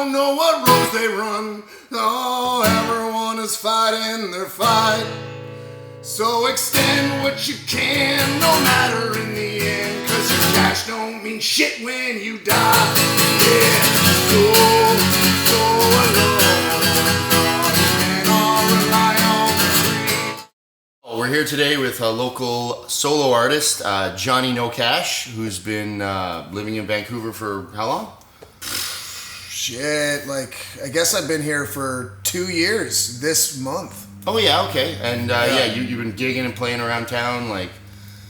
don't know what roads they run. Oh, everyone is fighting their fight. So extend what you can, no matter in the end, 'cause your cash don't mean shit when you die. Yeah, go alone, and all rely on the free. We're here today with a local solo artist, Johnny Nocash, who's been living in Vancouver for how long? Shit, I guess I've been here for 2 years this month. Oh yeah, okay. And you've been gigging and playing around town,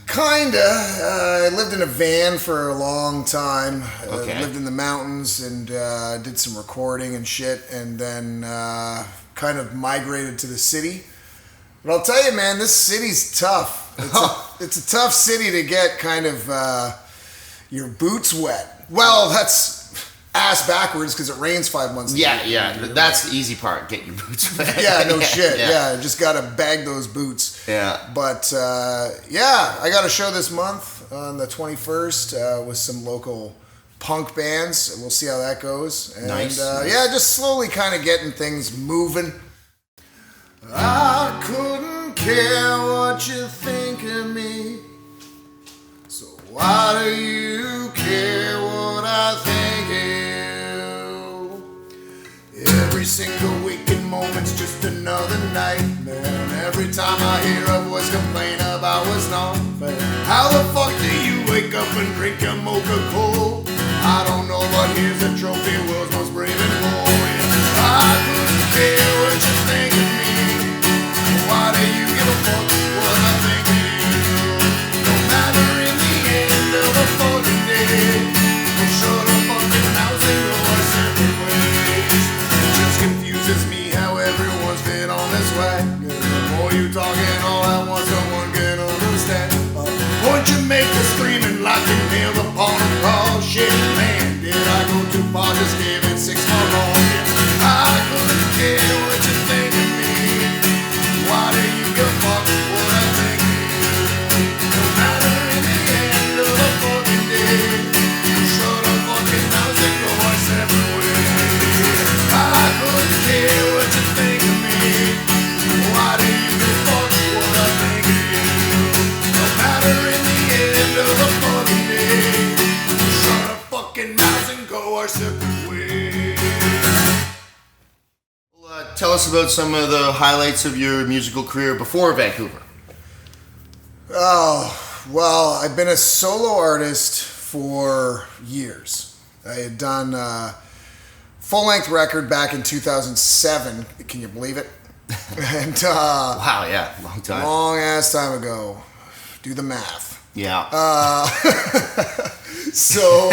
Kinda. I lived in a van for a long time. Okay. Lived in the mountains and did some recording and shit, and then kind of migrated to the city. But I'll tell you, man, this city's tough. It's a tough city to get kind of your boots wet. Well, that's ass backwards because it rains 5 months a year. Yeah. That's the easy part. Get your boots wet. Yeah, no shit. Yeah, just gotta bag those boots. Yeah. But I got a show this month on the 21st with some local punk bands, and we'll see how that goes. And, nice. Yeah, just slowly kind of getting things moving. I couldn't care what you think of me, so why do you care what I think of you? Every single waking moment's just another nightmare, and every time I hear a voice complain about what's not fair. How the fuck do you wake up and drink your mocha cold? I don't know, but here's a trophy, world's most brave and bold. Yeah. I couldn't care what you think of me. Why do you give a fuck what I think of you? No matter in the end of the fucking day, we'll shut up fucking house and go our separate ways. It just confuses me how everyone's fit on this way. The more you talking all at once, no one can understand. Won't you make the screaming like you nailed upon a cross? Shit, man, did I go too far? Just gave it 6 more wrong. I couldn't care what you think of me. Why do you give a fuck what I think of you? No matter in the end of the fucking day, shut up fucking house and go our separate ways. I couldn't care what you think of me. Why do you give a fuck what I think of you? No matter in the end of the fucking day, shut up fucking house and go our separate ways. Tell us about some of the highlights of your musical career before Vancouver. Oh, well, I've been a solo artist for years. I had done a full-length record back in 2007. Can you believe it? And Wow, yeah, long time. long-ass time ago. Do the math. Yeah. So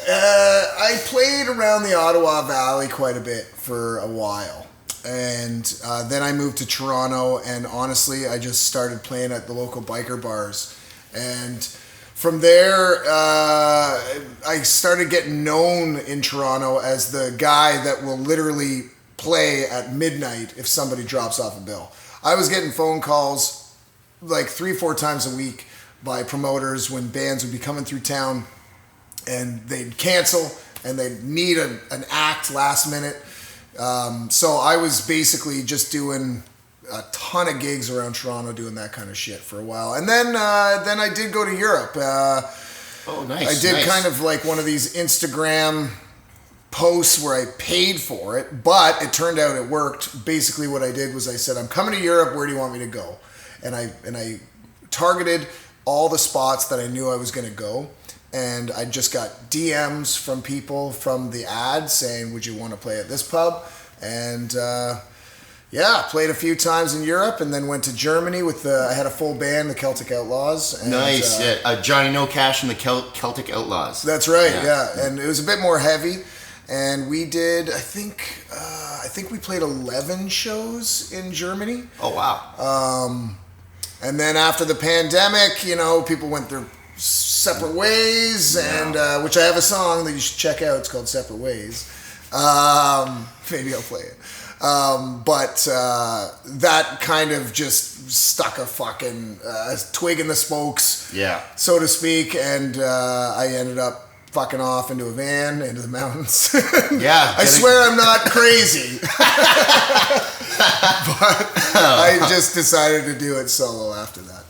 I played around the Ottawa Valley quite a bit for a while. And then I moved to Toronto, and honestly, I just started playing at the local biker bars. And from there, I started getting known in Toronto as the guy that will literally play at midnight if somebody drops off a bill. I was getting phone calls like 3-4 times a week by promoters when bands would be coming through town and they'd cancel and they'd need an act last minute. So I was basically just doing a ton of gigs around Toronto doing that kind of shit for a while. And then I did go to Europe. Oh, nice. I did kind of like one of these Instagram posts where I paid for it, but it turned out it worked. Basically what I did was I said, I'm coming to Europe, where do you want me to go? And I targeted all the spots that I knew I was going to go. And I just got DMs from people from the ad saying, would you want to play at this pub? And played a few times in Europe, and then went to Germany with I had a full band, the Celtic Outlaws. And, nice. Johnny Nocash and the Celtic Outlaws. That's right, yeah. And it was a bit more heavy. And we did, I think we played 11 shows in Germany. Oh, wow. And then after the pandemic, people went their separate ways, and which I have a song that you should check out. It's called Separate Ways. Maybe I'll play it. But that kind of just stuck a fucking twig in the spokes, yeah, so to speak, and I ended up fucking off into a van, into the mountains. Yeah. I swear I'm not crazy. But I just decided to do it solo after that.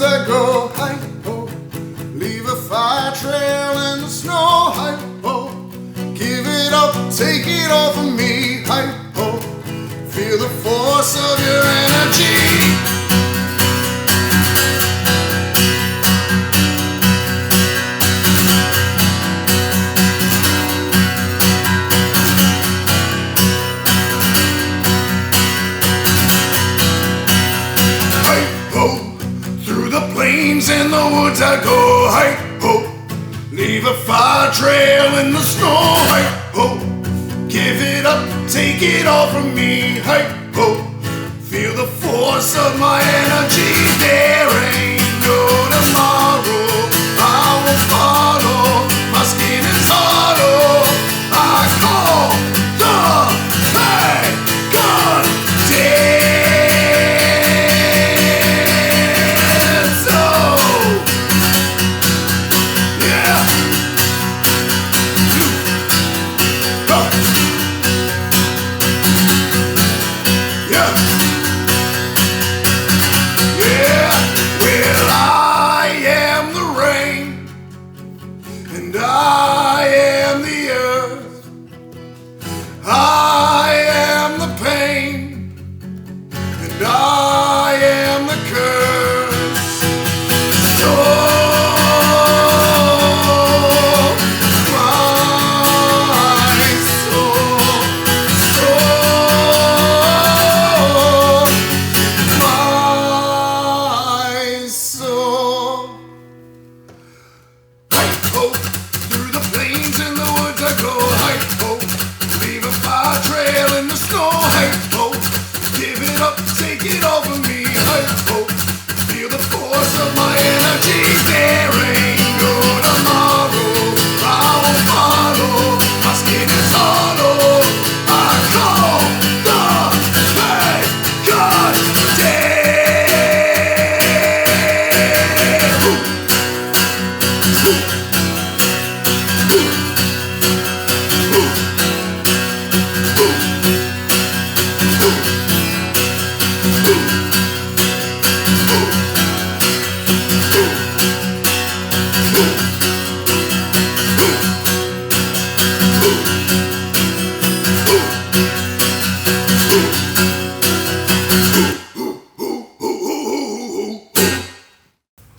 I go, hi-ho, leave a fire trail in the snow, hi-ho, give it up, take it all from me, hi-ho, feel the force of your energy. In the woods I go, hi-ho, leave a fire trail in the snow, hi-ho, give it up, take it all from me, hi-ho, feel the force of my energy. There ain't no tomorrow, I will follow, my skin is hollow, I call the pagan day.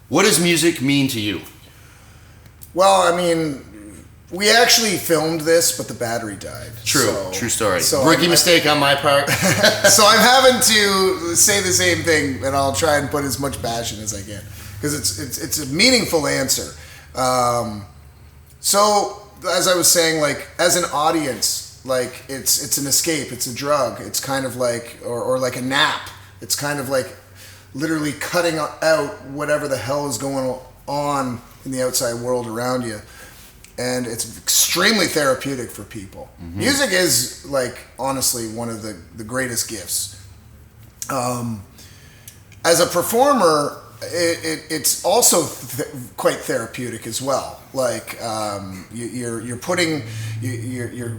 What does music mean to you? Well, I mean, we actually filmed this, but the battery died. True story. Rookie mistake on my part. So I'm having to say the same thing, and I'll try and put as much passion as I can, because it's a meaningful answer. So as I was saying, like, as an audience, like, it's an escape, it's a drug, it's kind of like, or like a nap. It's kind of like literally cutting out whatever the hell is going on in the outside world around you. And it's extremely therapeutic for people. Mm-hmm. Music is, like, honestly one of the greatest gifts. As a performer, it's also quite therapeutic as well. Like, you're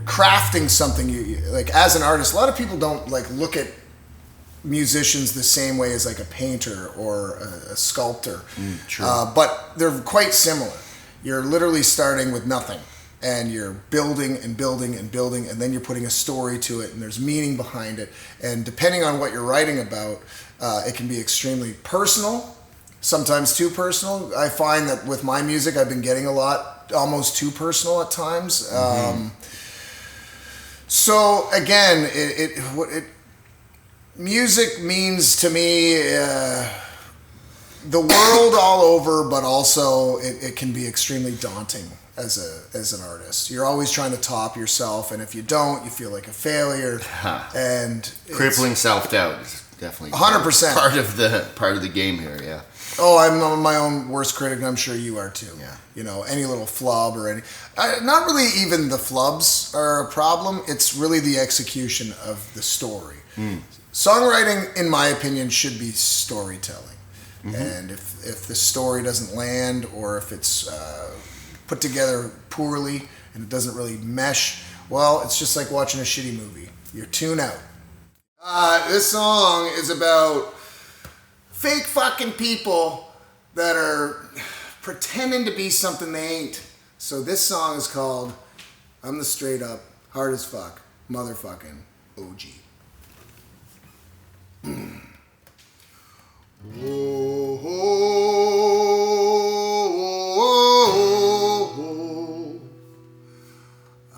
crafting something. Like, as an artist, a lot of people don't, like, look at musicians the same way as, like, a painter or a sculptor. True. But they're quite similar. You're literally starting with nothing, and you're building and building and building, and then you're putting a story to it, and there's meaning behind it. And depending on what you're writing about, it can be extremely personal, sometimes too personal. I find that with my music, I've been getting a lot, almost too personal at times. Mm-hmm. So again, music means to me the world all over, but also it can be extremely daunting as an artist. You're always trying to top yourself, and if you don't, you feel like a failure. And crippling self-doubt is definitely 100% part of the game here. Yeah. Oh, I'm my own worst critic, and I'm sure you are too. Yeah. You know, any little flub or any... not really even the flubs are a problem. It's really the execution of the story. Songwriting, in my opinion, should be storytelling. And if the story doesn't land, or if it's put together poorly and it doesn't really mesh, well, it's just like watching a shitty movie. You tune out. This song is about fake fucking people that are pretending to be something they ain't. So this song is called I'm the Straight Up, Hard as Fuck, Motherfucking OG. Oh,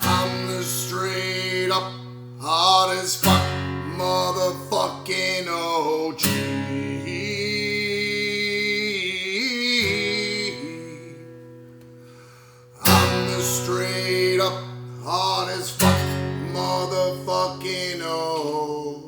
I'm the straight up, hard as fuck, motherfucking OG. I'm the straight up, hard as fuck, motherfucking OG.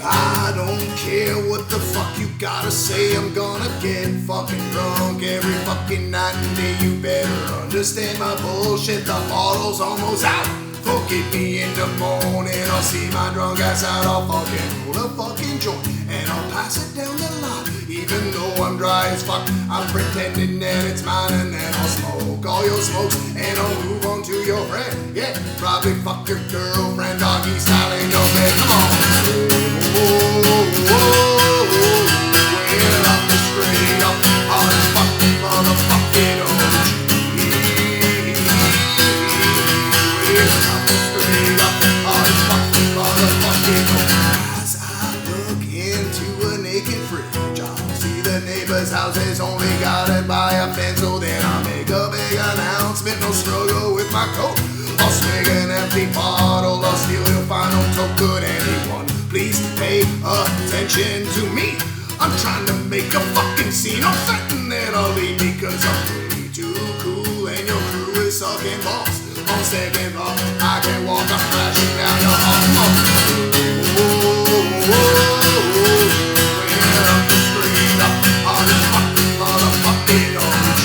I don't care what the fuck you gotta say. I'm gonna get fucking drunk every fucking night and day. You better understand my bullshit. The bottle's almost out. Forgive me in the morning. I'll see my drunk ass out. I'll fucking roll a fucking joint and I'll pass it down the line. Even though I'm dry as fuck, I'm pretending that it's mine. And then I'll smoke all your smokes and I'll move on to your friend. Yeah, probably fuck your girlfriend, doggy style in your bed. Come on. Well, I'm the straight up, hard as fuck, motherfucking OG. Well, I'm the straight up, hard as fuck, motherfucking OG. As I look into a naked fridge, I'll see the neighbor's house is only guarded by a fence. So then I'll make a big announcement, no struggle with my coat. I'll swing an empty bottle, I'll steal your final toke. Could anyone please pay attention to me? I'm trying to make a fucking scene. I'm threatening that I'll leave because I'm way too cool and your crew is sucking balls. On second thought, I can walk, I'm crashing down your well, I'm the straight up, hard as fuck, motherfucking OG.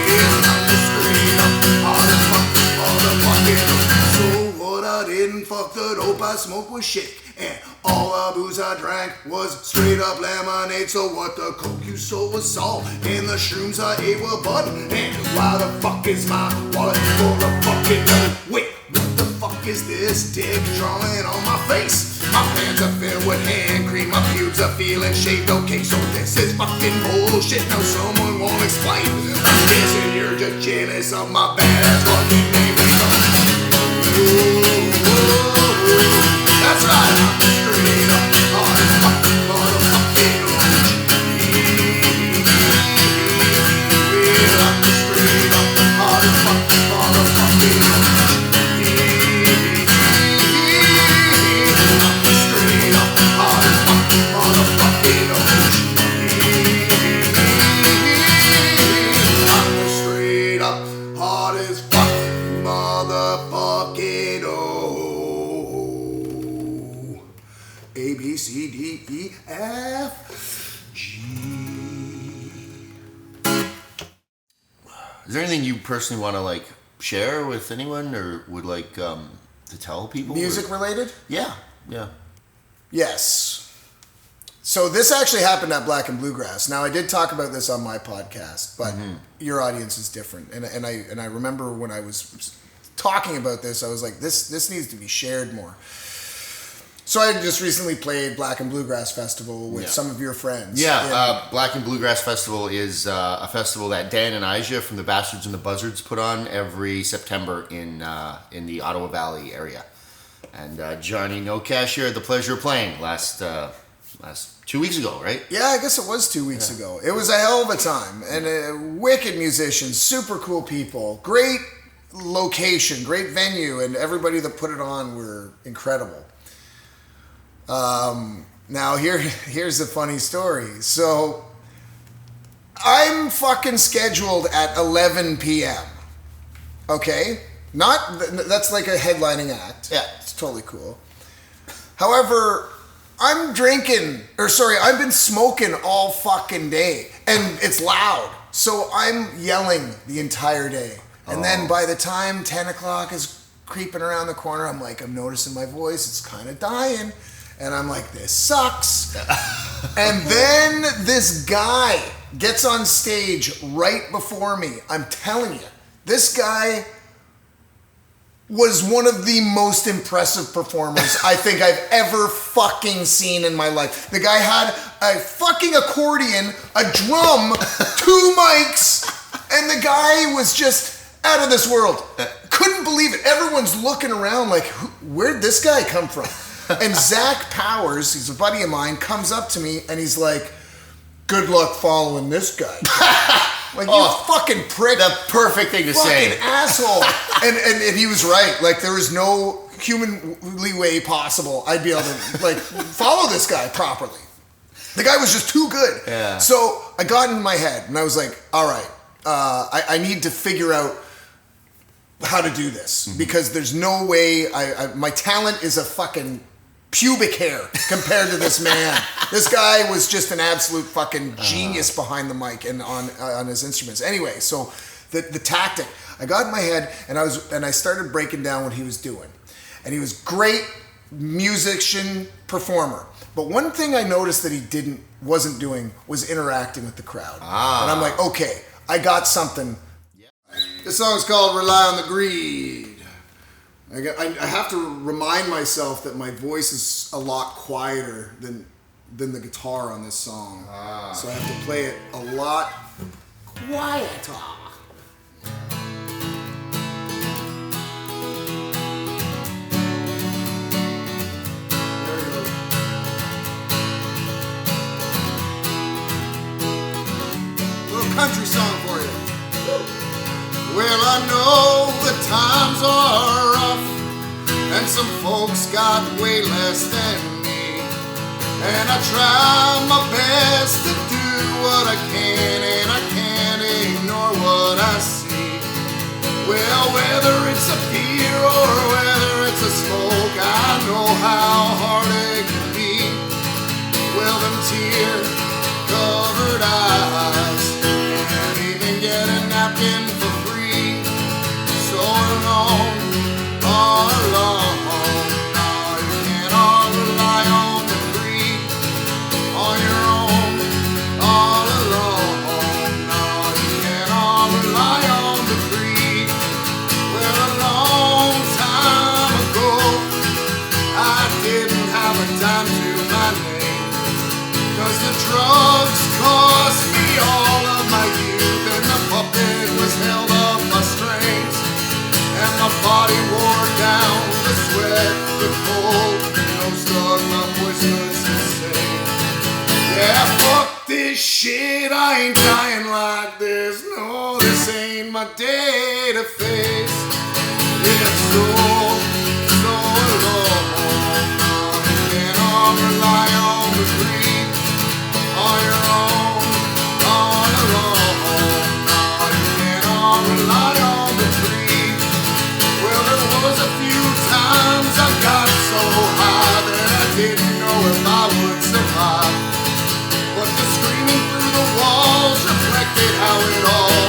Well, I'm the straight up, hard as fuck, motherfucking OG. So what I didn't fuck the dope I smoked was shit, and all the booze I drank was straight up lemonade. So what the coke you sold was salt, and the shrooms I ate were bud. And why the fuck is my wallet full of fucking dough? Wait, what the fuck is this dick drawing on my face? My pants are filled with hand cream, my pubes are feeling shaved. Okay, so this is fucking bullshit. Now someone won't explain. I'm guessing you're just jealous of my badass fucking name. That's right, I'm the straight up, hard as fuck, motherfucking OG. Well, I'm the straight up, hard as fuck, motherfucking OG. I'm the straight up, hard as fuck, motherfucking OG. I'm the straight up, hard as fuck, motherfucking OG. A, B, C, D, E, F, G. Is there anything you personally want to like share with anyone, or would like to tell people? Music related? Yeah. Yes. So this actually happened at Black and Bluegrass. Now I did talk about this on my podcast, but your audience is different. And I remember when I was talking about this, I was like, this needs to be shared more. So I just recently played Black and Bluegrass Festival with some of your friends. Yeah, Black and Bluegrass Festival is a festival that Dan and Ija from the Bastards and the Buzzards put on every September in the Ottawa Valley area. And Johnny Nocash here had the pleasure of playing last 2 weeks ago, right? Yeah, I guess it was 2 weeks ago. It was a hell of a time. And wicked musicians, super cool people, great location, great venue, and everybody that put it on were incredible. Now here's a funny story. So I'm fucking scheduled at 11 p.m. Okay? That's like a headlining act. Yeah. It's totally cool. However, I've been smoking all fucking day and it's loud. So I'm yelling the entire day. And then by the time 10 o'clock is creeping around the corner, I'm noticing my voice, it's kind of dying. And I'm like, this sucks. And then this guy gets on stage right before me. I'm telling you, this guy was one of the most impressive performers I think I've ever fucking seen in my life. The guy had a fucking accordion, a drum, 2 mics, and the guy was just out of this world. Couldn't believe it. Everyone's looking around like, where'd this guy come from? And Zach Powers, he's a buddy of mine, comes up to me and he's like, good luck following this guy. Like, you fucking prick. The perfect thing to say. Fucking asshole. and he was right. Like, there was no humanly way possible I'd be able to, like, follow this guy properly. The guy was just too good. Yeah. So I got in my head and I was like, all right, I need to figure out how to do this. Because there's no way, my talent is a fucking pubic hair compared to this man. This guy was just an absolute fucking genius behind the mic and on his instruments. Anyway, so the tactic, I got in my head and I started breaking down what he was doing. And he was great musician, performer. But one thing I noticed that he wasn't doing was interacting with the crowd. And I'm like, okay, I got something. This song is called Rely on the Greed. I have to remind myself that my voice is a lot quieter than the guitar on this song. So I have to play it a lot quieter. There we go. Little country song for you. Well, I know the times are rough, and some folks got way less than me. And I try my best to do what I can, and I can't ignore what I see. Well, whether it's a beer or whether it's a smoke, I know how hard it can be. Well, them tear-covered eyes can't even get a napkin for free. So alone, all alone, now you can't all rely on the greed. On your own, all alone, now you can't all rely on the greed. Well, a long time ago, I didn't have a dime to my name, 'cause the drugs cost me all of my youth, and the puppet was held up by strings. And my body wore down, the sweat, the cold, no stuck, my voice was insane. Yeah, fuck this shit, I ain't dying like this. No, this ain't my day to face. Yeah, so alone, you can't all rely on the greed. On your own, all alone, you can't all rely on the greed. Well, there was a few times I got so high that I didn't know if I would survive. But the screaming through the walls reflected how it all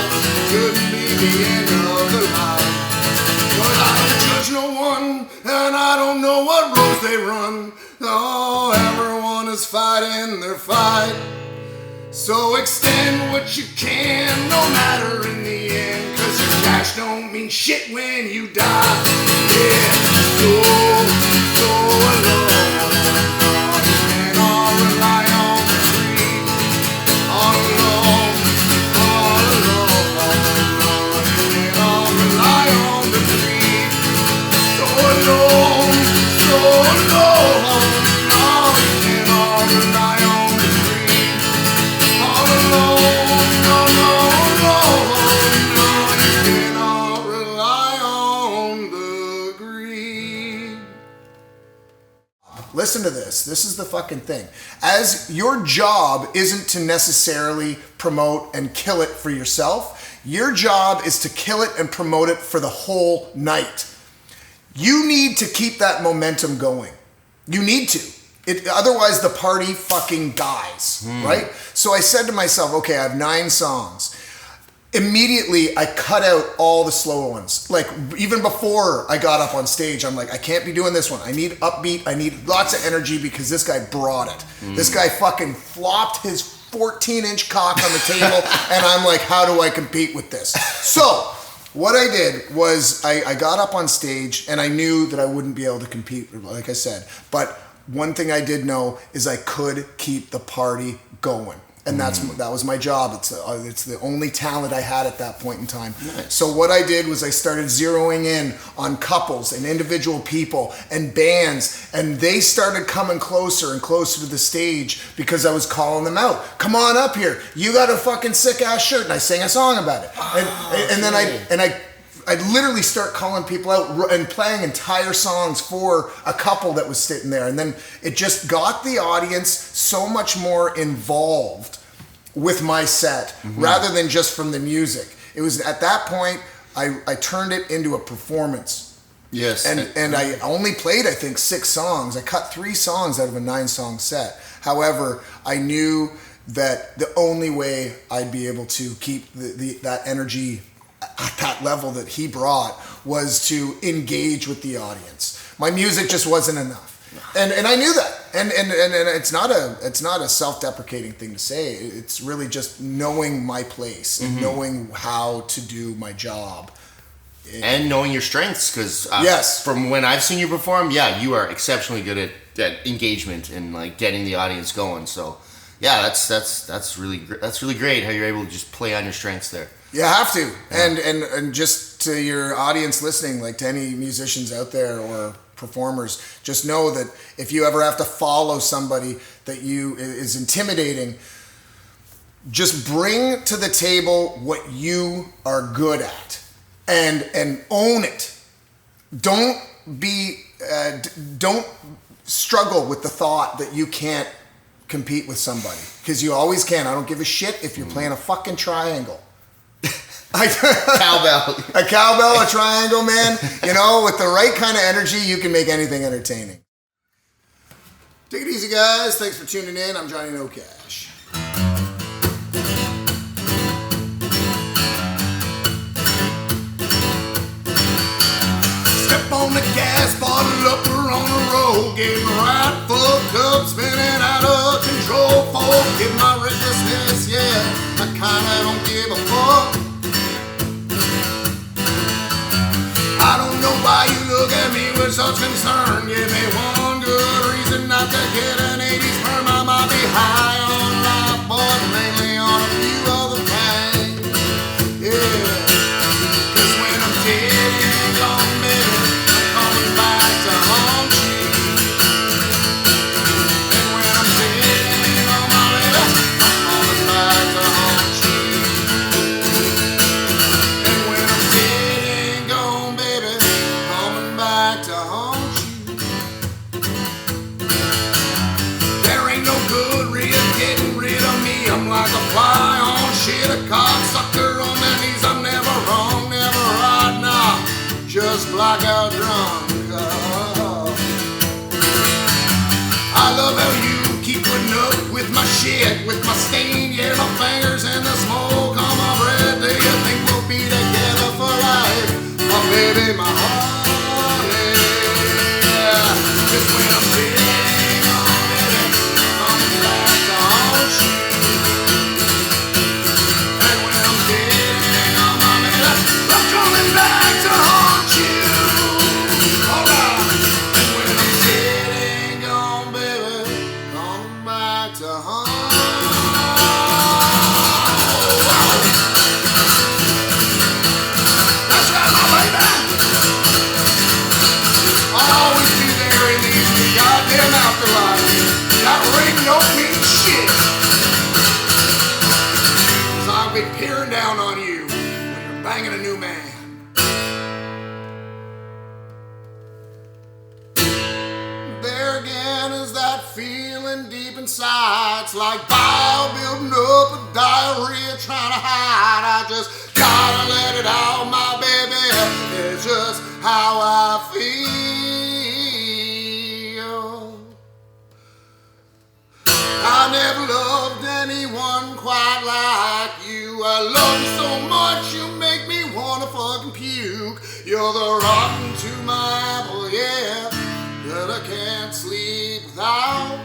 couldn't be the end of the line. But I don't judge no one, and I don't know what roads they run. Oh, everyone is fighting their fight. So extend what you can, no matter in the end, 'cause your cash don't mean shit when you die. Yeah, so alone, you can't all rely on the greed. All alone, you can't all rely on the greed. So alone, no, you can't all rely on the greed. All alone, no, you can't all rely on the listen to this. This is the fucking thing. As your job isn't to necessarily promote and kill it for yourself. Your job is to kill it and promote it for the whole night. You need to keep that momentum going. You need to. Otherwise, the party fucking dies, right? So I said to myself, okay, I have 9 songs. Immediately, I cut out all the slow ones. Like, even before I got up on stage, I'm like, I can't be doing this one. I need upbeat. I need lots of energy because this guy brought it. This guy fucking flopped his 14-inch cock on the table, and I'm like, how do I compete with this? So, what I did was I got up on stage, and I knew that I wouldn't be able to compete, like I said. But one thing I did know is I could keep the party going. And that was my job. It's the only talent I had at that point in time. Nice. So what I did was I started zeroing in on couples and individual people and bands, and they started coming closer and closer to the stage because I was calling them out. Come on up here. You got a fucking sick ass shirt, and I sang a song about it. And then I'd literally start calling people out and playing entire songs for a couple that was sitting there. And then it just got the audience so much more involved with my set rather than just from the music. It was at that point, I turned it into a performance. Yes. And I only played, I think, 6 songs. I cut 3 songs out of a 9-song set. However, I knew that the only way I'd be able to keep that energy at that level that he brought was to engage with the audience. My music just wasn't enough. And I knew that. And it's not a self-deprecating thing to say. It's really just knowing my place and knowing how to do my job. And knowing your strengths, because yes, from when I've seen you perform, you are exceptionally good at engagement and like getting the audience going. So yeah, that's really great how you're able to just play on your strengths there. You have to. Yeah. And just to your audience listening, like to any musicians out there or performers, just know that if you ever have to follow somebody that is intimidating, just bring to the table what you are good at and own it. Don't struggle with the thought that you can't compete with somebody, because you always can. I don't give a shit if you're playing a fucking triangle. Cowbell. A cowbell, a triangle, man. You know, with the right kind of energy, you can make anything entertaining. Take it easy, guys. Thanks for tuning in. I'm Johnny Nocash. Step on the gas, bottle up, we're on the road. Getting right fucked up, spinning out of control. Forgive my recklessness, yeah. I kinda don't give a fuck. I don't know why you look at me with such concern. Give me one good reason not to get an 80s perm. I might be high on life, but mainly on a few other things. Yeah, 'cause when I'm dead and gone, baby, I'm coming back to haunt you. And when I'm dead and gone, my baby, I'm coming back to haunt you. And when I'm dead and gone, baby, coming back to haunt you. There ain't no good getting rid of me. I'm like a fly on shit, a cocksucker on their knees. I'm never wrong, never right, nah, just blackout drunk. Oh. I love how you keep putting up with my shit, with my stained yellow fingers and the smoke on my breath. Do you think we'll be together for life? Oh, baby, my honey. Just when I'm sitting on it, coming back to haunt you. And when I'm sitting on my bed, I'm coming back to haunt you. Alright. And when I'm sitting gone, baby, coming back to haunt you. That's right, my baby. I'll always be there in these goddamn afterlife. That ring don't mean shit. 'Cause I'll be peering down on you when you're banging a new man. There again feeling deep inside. It's like bile building up with diarrhea, trying to hide. I just gotta let it out, my baby. It's just how I feel. I never loved anyone quite like you. I love you so much, you make me wanna fucking puke. You're the rotten to my apple, yeah, that I can't sleep without.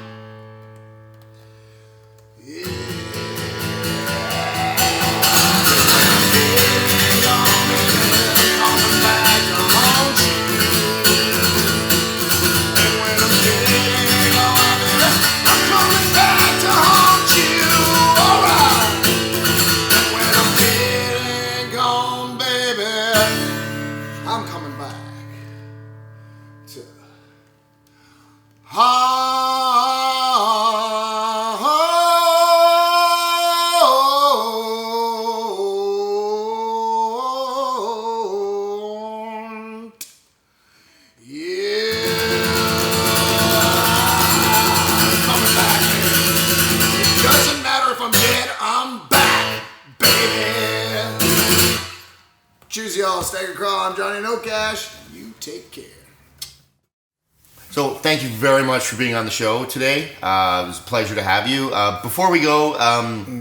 Cheers, y'all. Stagger Crawl. I'm Johnny Nocash. You take care. So thank you very much for being on the show today. It was a pleasure to have you. Before we go,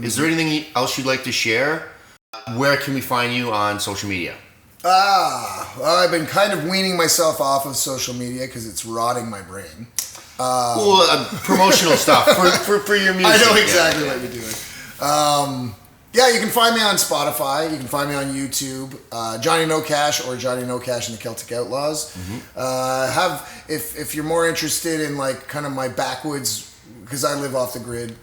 is there anything else you'd like to share? Where can we find you on social media? Well, I've been kind of weaning myself off of social media because it's rotting my brain. Promotional stuff for your music. I know exactly what you're doing. Yeah, you can find me on Spotify. You can find me on YouTube, Johnny Nocash or Johnny Nocash and the Celtic Outlaws. Mm-hmm. If you're more interested in like kind of my backwoods, because I live off the grid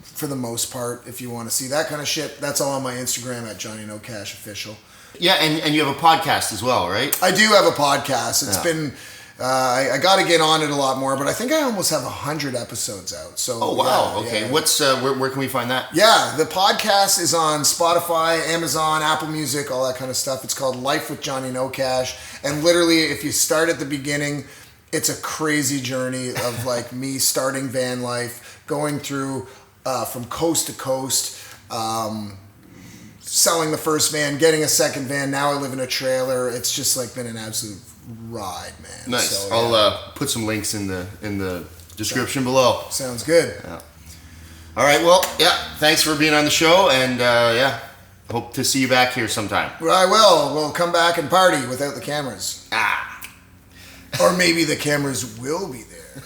for the most part. If you want to see that kind of shit, that's all on my Instagram at Johnny Nocash Official. Yeah, and you have a podcast as well, right? I do have a podcast. It's been. I got to get on it a lot more, but I think I almost have 100 episodes out. So, oh wow, yeah, okay. Yeah. What's where can we find that? Yeah, the podcast is on Spotify, Amazon, Apple Music, all that kind of stuff. It's called Life with Johnny Nocash, and literally, if you start at the beginning, it's a crazy journey of like me starting van life, going through from coast to coast. Selling the first van, getting a second van. Now I live in a trailer. It's just like been an absolute ride, man. Nice. So, I'll put some links in the description below. Sounds good. Yeah. All right. Well, yeah. Thanks for being on the show, and yeah, hope to see you back here sometime. Well, I will. We'll come back and party without the cameras. Ah. Or maybe the cameras will be there.